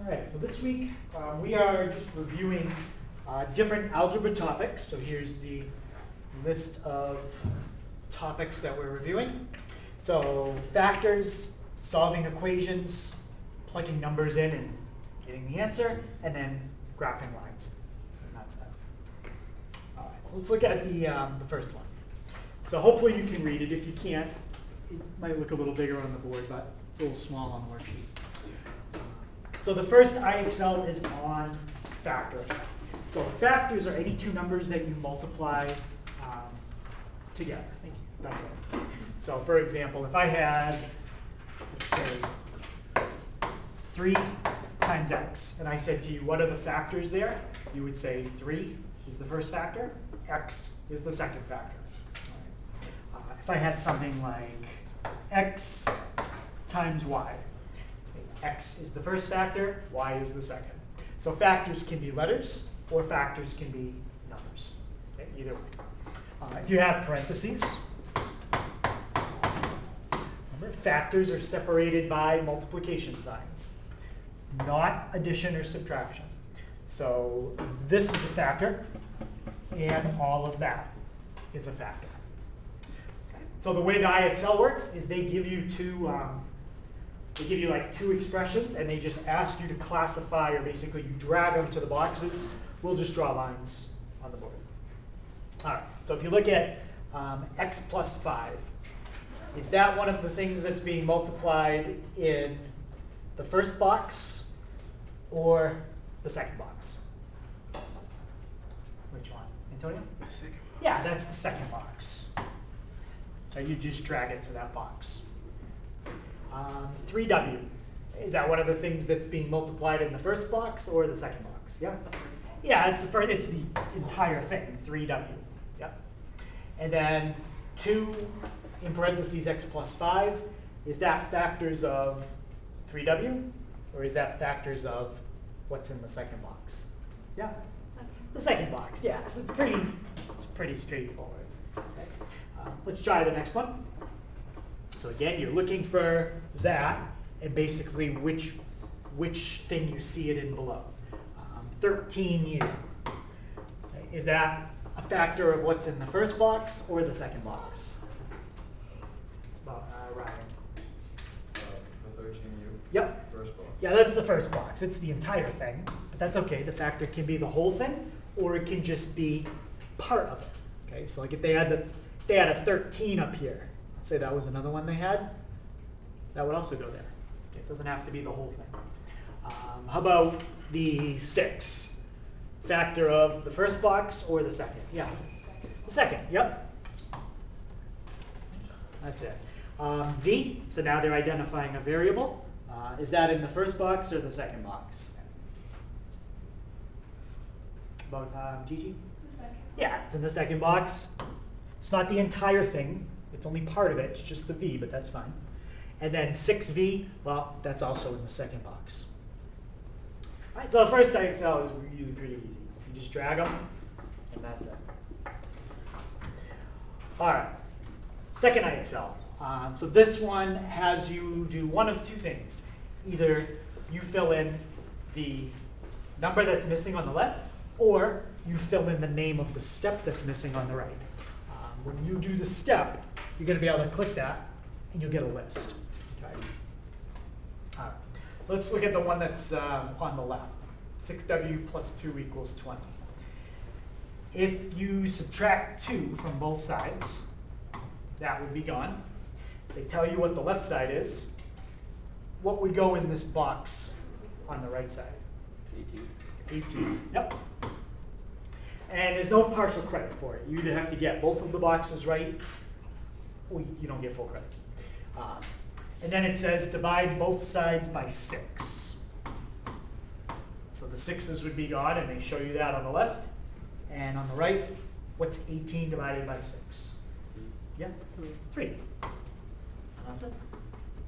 All right, so this week we are just reviewing different algebra topics. So here's the list of topics that we're reviewing. So factors, solving equations, plugging numbers in and getting the answer, and then graphing lines. And that's that. All right, so let's look at the first one. So hopefully you can read it. If you can't, it might look a little bigger on the board, but it's a little small on the worksheet. So the first IXL is on factoring. So factors are any two numbers that you multiply together. Thank you. That's it. So for example, if I had, let's say, 3 times x, and I said to you, what are the factors there? You would say 3 is the first factor, x is the second factor. If I had something like x times y, x is the first factor, y is the second. So factors can be letters, or factors can be numbers. Okay, either way. If you have parentheses, remember, factors are separated by multiplication signs, not addition or subtraction. So this is a factor, and all of that is a factor. Okay. So the way the IXL works is they give you like two expressions, and they just ask you to classify, or basically you drag them to the boxes. We'll just draw lines on the board. All right, so if you look at x plus 5, is that one of the things that's being multiplied in the first box or the second box? Which one? Antonio? The second. Yeah, that's the second box. So you just drag it to that box. 3w, is that one of the things that's being multiplied in the first box or the second box? Yeah? Yeah, it's the entire thing, 3w. Yep. And then 2 in parentheses x plus 5, is that factors of 3w, or is that factors of what's in the second box? Yeah? The second box, yeah. So it's pretty straightforward. Okay. Let's try the next one. So again, you're looking for that, and basically which thing you see it in below. 13u. Okay. Is that a factor of what's in the first box or the second box? Ryan. The 13u? Yep. First box. Yeah, that's the first box. It's the entire thing, but that's okay. The factor can be the whole thing, or it can just be part of it. Okay, so like if they had a 13 up here, say that was another one they had, that would also go there. Okay, it doesn't have to be the whole thing. How about the 6? Factor of the first box or the second? Yeah, the second, yep. That's it. V, so now they're identifying a variable. Is that in the first box or the second box? About Gigi? The second. Yeah, it's in the second box. It's not the entire thing. It's only part of it. It's just the V, but that's fine. And then 6v, well, that's also in the second box. All right, so the first IXL is usually pretty easy. You just drag them, and that's it. All right, second IXL. So this one has you do one of two things. Either you fill in the number that's missing on the left, or you fill in the name of the step that's missing on the right. When you do the step, you're going to be able to click that, and you'll get a list. Okay. All right. Let's look at the one that's on the left. 6w plus 2 equals 20. If you subtract 2 from both sides, that would be gone. They tell you what the left side is. What would go in this box on the right side? 18. Yep. And there's no partial credit for it. You either have to get both of the boxes right, or you don't get full credit. And then it says divide both sides by 6. So the 6's would be gone, and they show you that on the left. And on the right, what's 18 divided by 6? Yeah, 3. And that's it.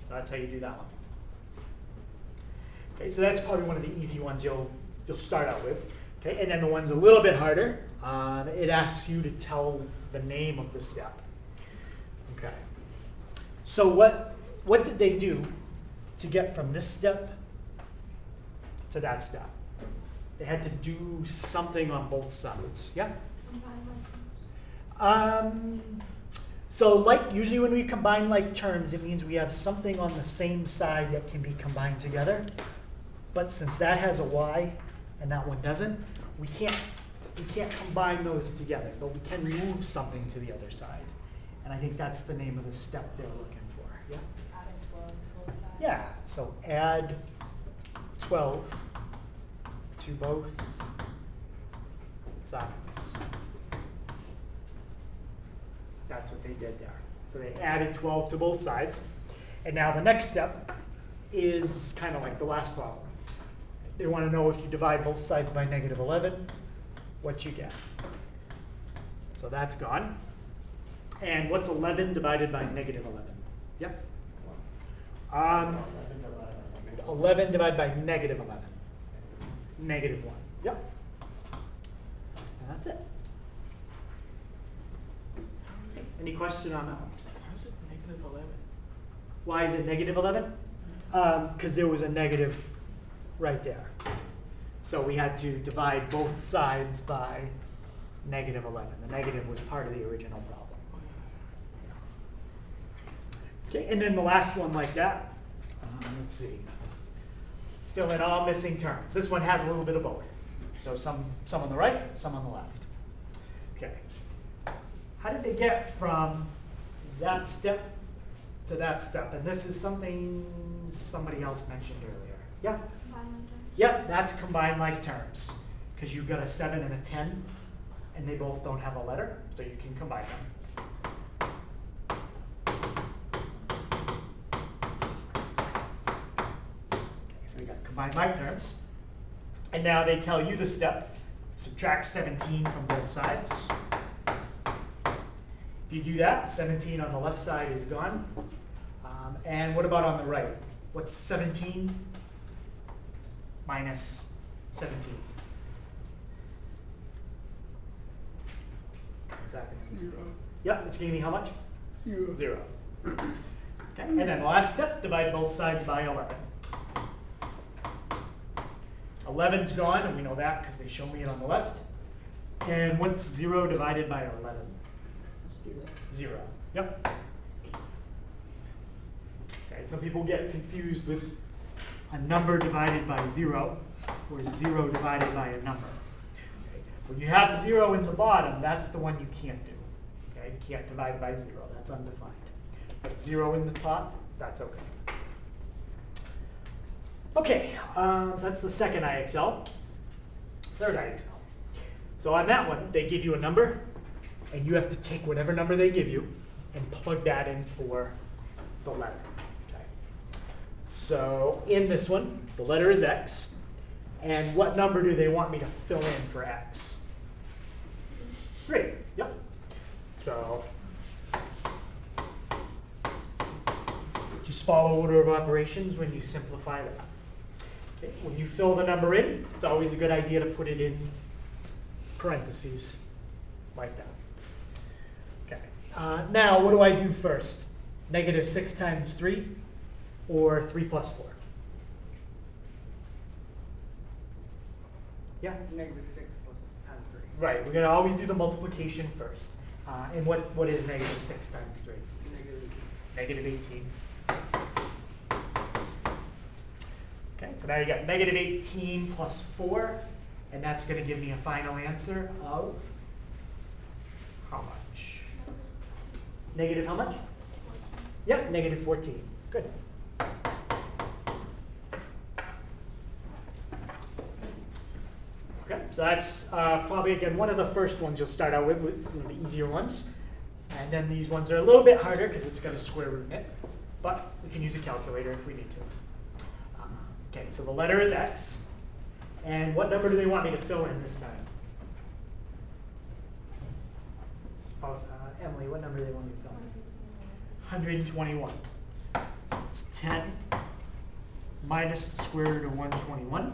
So that's how you do that one. Okay, so that's probably one of the easy ones you'll start out with. Okay, and then the one's a little bit harder. It asks you to tell the name of the step. Okay. So what did they do to get from this step to that step. They had to do something on both sides. Yeah? So like usually when we combine like terms, it means we have something on the same side that can be combined together. But since that has a y and that one doesn't, we can't combine those together, but we can move something to the other side. And I think that's the name of the step they're looking for. Yeah? Adding 12 to both sides. Yeah, so add 12 to both sides. That's what they did there. So they added 12 to both sides. And now the next step is kind of like the last problem. They want to know if you divide both sides by negative 11, what you get. So that's gone. And what's 11 divided by negative 11? Yep. 11 divided by negative 11. Negative 1. Yep. And that's it. Any question on that one? How is it negative 11? Why is it negative 11? Because there was a negative right there. So we had to divide both sides by negative 11. The negative was part of the original problem. Okay, and then the last one like that, let's see. Fill in all missing terms. This one has a little bit of both. So some on the right, some on the left. Okay. How did they get from that step to that step? And this is something somebody else mentioned earlier. Yeah? Yep, that's combined like terms. Because you've got a 7 and a 10, and they both don't have a letter, so you can combine them. So we got combined like terms. And now they tell you the step. Subtract 17 from both sides. If you do that, 17 on the left side is gone. And what about on the right? What's 17 minus 17? Exactly. 0. Yep, it's giving me how much? 0. 0. Okay, and then the last step, divide both sides by 11. 11's gone, and we know that because they show me it on the left. And what's 0 divided by 11? 0. Yep. Okay, some people get confused with a number divided by 0 or 0 divided by a number. Okay. When you have 0 in the bottom, that's the one you can't do. Okay, you can't divide by 0. That's undefined. But 0 in the top, that's okay. Okay, so that's the second IXL. Third IXL. So on that one, they give you a number, and you have to take whatever number they give you and plug that in for the letter. Okay. So in this one, the letter is X. And what number do they want me to fill in for X? 3. Yep. So just follow order of operations when you simplify that. Okay. When you fill the number in, it's always a good idea to put it in parentheses like that. Okay. Now, what do I do first? Negative 6 times 3 or 3 plus 4? Yeah? Negative 6 plus times 3. Right, we're going to always do the multiplication first. And what is negative 6 times 3? Negative 18. Negative 18. Okay, so now you got negative 18 plus 4, and that's going to give me a final answer of how much? Negative how much? Yep, negative 14. Good. Okay, so that's probably, again, one of the first ones you'll start out with one of the easier ones. And then these ones are a little bit harder because it's going to square root it. But we can use a calculator if we need to. Okay, so the letter is X. And what number do they want me to fill in this time? Oh, Emily, what number do they want me to fill in? 121. So it's 10 minus the square root of 121.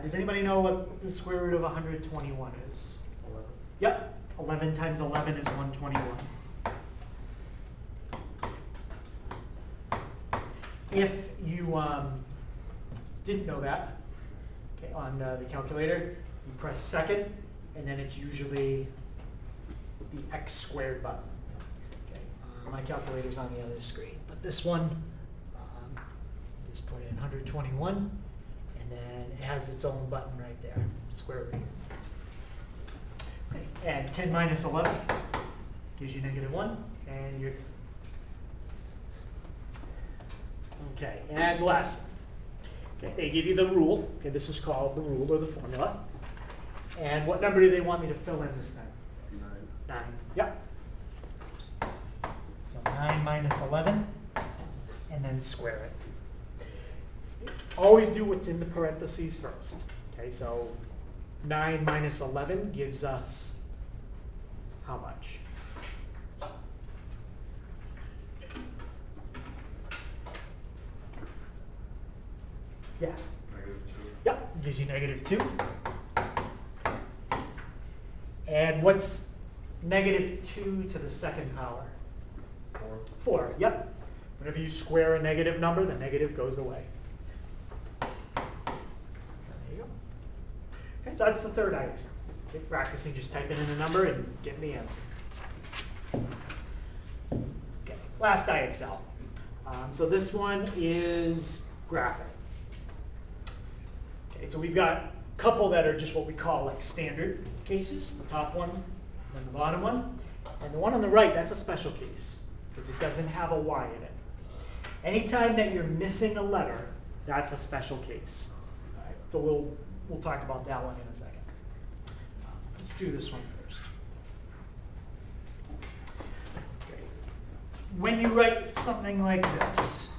Does anybody know what the square root of 121 is? 11. Yep, 11 times 11 is 121. If you didn't know that, Okay, on the calculator, you press second, and then it's usually the x squared button. Okay, my calculator's on the other screen, but this one, just put in 121, and then it has its own button right there, square root. Okay, and 10 minus 11 gives you -1, and you're okay. And the last one. Okay, they give you the rule. Okay, this is called the rule or the formula. And what number do they want me to fill in this time? 9. 9. Yep. So 9 minus 11, and then square it. Always do what's in the parentheses first. Okay, so 9 minus 11 gives us how much? Yeah. -2. Yep, gives you -2. And what's -2 to the second power? 4. 4, yep. Whenever you square a negative number, the negative goes away. There you go. Okay, so that's the third IXL. Okay, practicing just typing in a number and getting the answer. Okay, last IXL. So this one is graphic. Okay, so we've got a couple that are just what we call like standard cases, the top one and the bottom one. And the one on the right, that's a special case because it doesn't have a Y in it. Anytime that you're missing a letter, that's a special case. All right, so we'll talk about that one in a second. Let's do this one first. Okay. When you write something like this,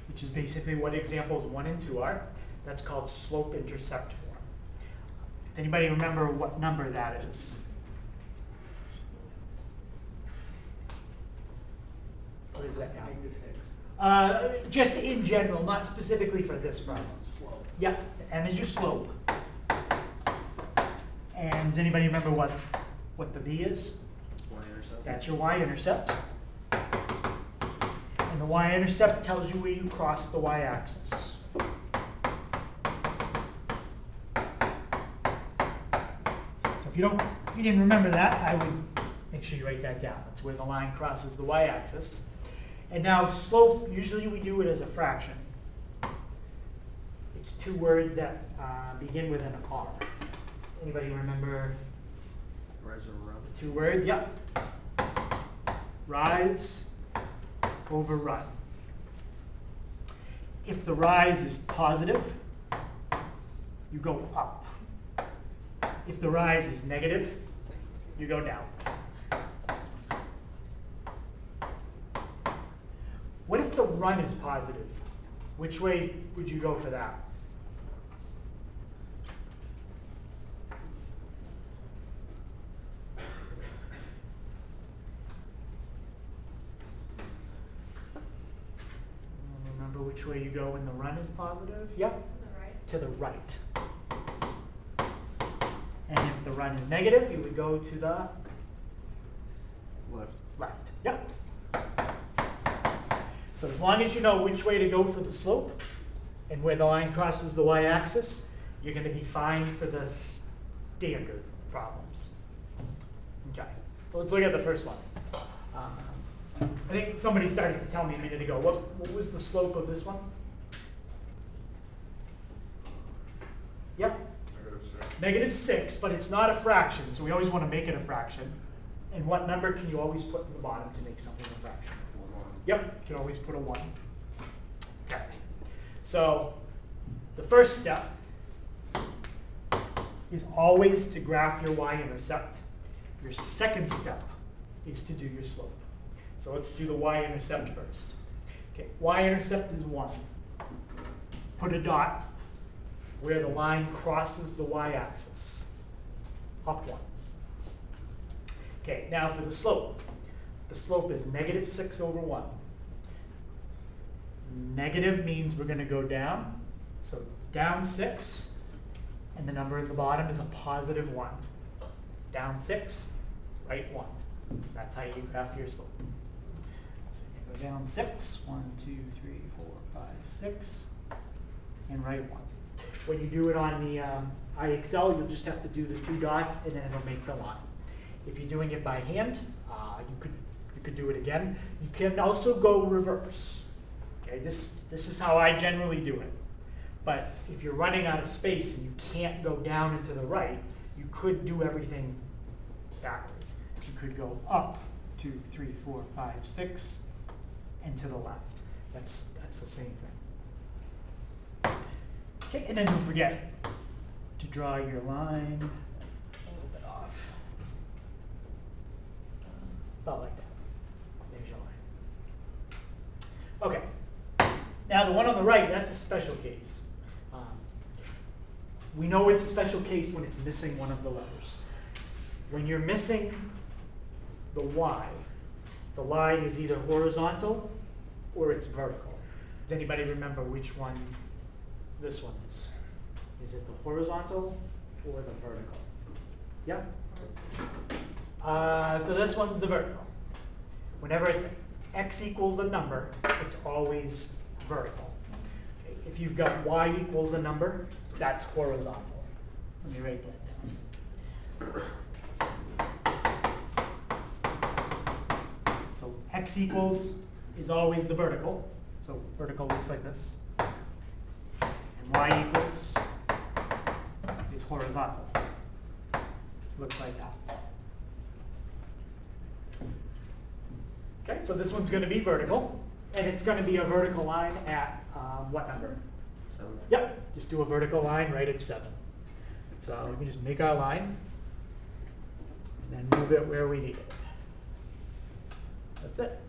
which is basically what examples 1 and 2 are, that's called slope-intercept form. Does anybody remember what number that is? What is that now? -6. Just in general, not specifically for this problem. Slope. Yeah, M is your slope. And does anybody remember what the V is? Y-intercept. That's your y-intercept. And the y-intercept tells you where you cross the y-axis. So if you didn't remember that, I would make sure you write that down. That's where the line crosses the y-axis. And now slope, usually we do it as a fraction. It's 2 words that begin with an R. Anybody remember Rise over run. the 2 words? Yep. Rise over run. If the rise is positive, you go up. If the rise is negative, you go down. What if the run is positive? Which way would you go for that? Remember which way you go when the run is positive? Yep. To the right. And if the run is negative, you would go to the Left. left. Yep. So as long as you know which way to go for the slope and where the line crosses the y-axis, you're going to be fine for the standard problems. Okay, so let's look at the first one. I think somebody started to tell me a minute ago, what was the slope of this one? Yep, -6, but it's not a fraction, so we always want to make it a fraction. And what number can you always put in the bottom to make something a fraction? 1. Yep, you can always put a 1. Okay. So the first step is always to graph your y-intercept. Your second step is to do your slope. So let's do the y-intercept first. Okay, y-intercept is 1. Put a dot where the line crosses the y-axis. Up 1. Okay, now for the slope. The slope is -6 over 1. Negative means we're going to go down. So down 6, and the number at the bottom is a +1. Down 6, right 1. That's how you graph your slope. So you go down 6, 1, 2, 3, 4, 5, 6, and right 1. When you do it on the IXL, you'll just have to do the 2 dots and then it'll make the line. If you're doing it by hand, you could do it again. You can also go reverse. Okay, this is how I generally do it. But if you're running out of space and you can't go down and to the right, you could do everything backwards. You could go up 2, 3, 4, 5, 6, and to the left. That's the same thing. Okay, and then don't forget to draw your line a little bit off. About like that. There's your line. Okay. Now the one on the right, that's a special case. We know it's a special case when it's missing one of the letters. When you're missing the Y, the line is either horizontal or it's vertical. Does anybody remember which one this one is? Is it the horizontal or the vertical? Yeah? So this one's the vertical. Whenever it's x equals a number, it's always vertical. Okay, if you've got y equals a number, that's horizontal. Let me write that down. So x equals is always the vertical. So vertical looks like this. And y equals is horizontal. Looks like that. Okay, so this one's going to be vertical, and it's going to be a vertical line at what number? 7. Yep, just do a vertical line right at 7. So we can just make our line, and then move it where we need it. That's it.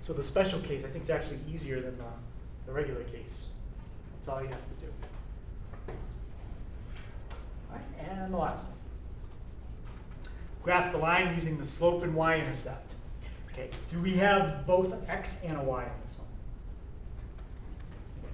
So the special case, I think, is actually easier than the regular case. That's all you have to do. All right, and the last one. Graph the line using the slope and y-intercept. Okay, do we have both an x and a y on this one?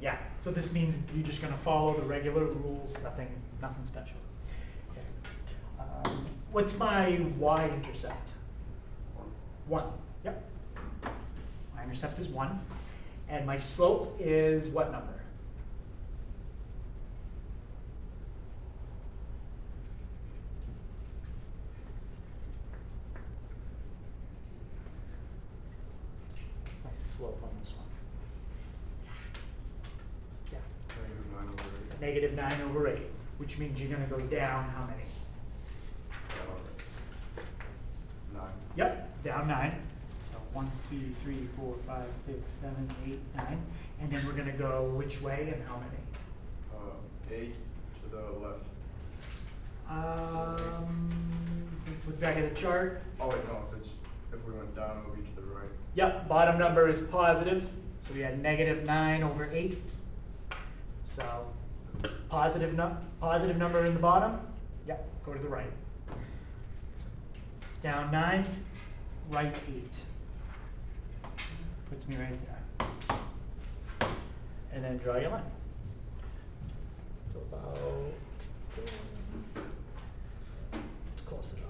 Yeah, so this means you're just going to follow the regular rules, nothing special. Okay. What's my y-intercept? 1. Yep. Y-intercept is 1. And my slope is what number? What's my slope on this one? Yeah. -9/8. -9/8, which means you're going to go down how many? 9. Yep, down 9. So 1, 2, 3, 4, 5, 6, 7, 8, 9. And then we're going to go which way and how many? 8 to the left. So let's look back at the chart. Oh wait, no. If we went down, it would be to the right. Yep, bottom number is positive. So we had -9/8. So positive number in the bottom. Yep, go to the right. So down 9, right 8. Puts me right there. And then draw your line. So about, it's close enough.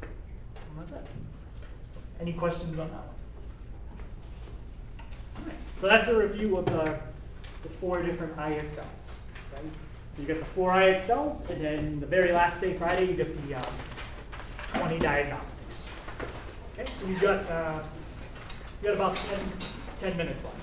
And that's it. Any questions on that one? All right. So that's a review of the 4 different IXLs. Okay? So you get the 4 IXLs, and then the very last day, Friday, you get the 20 diagnostics. Okay, so you've got about 10 minutes left.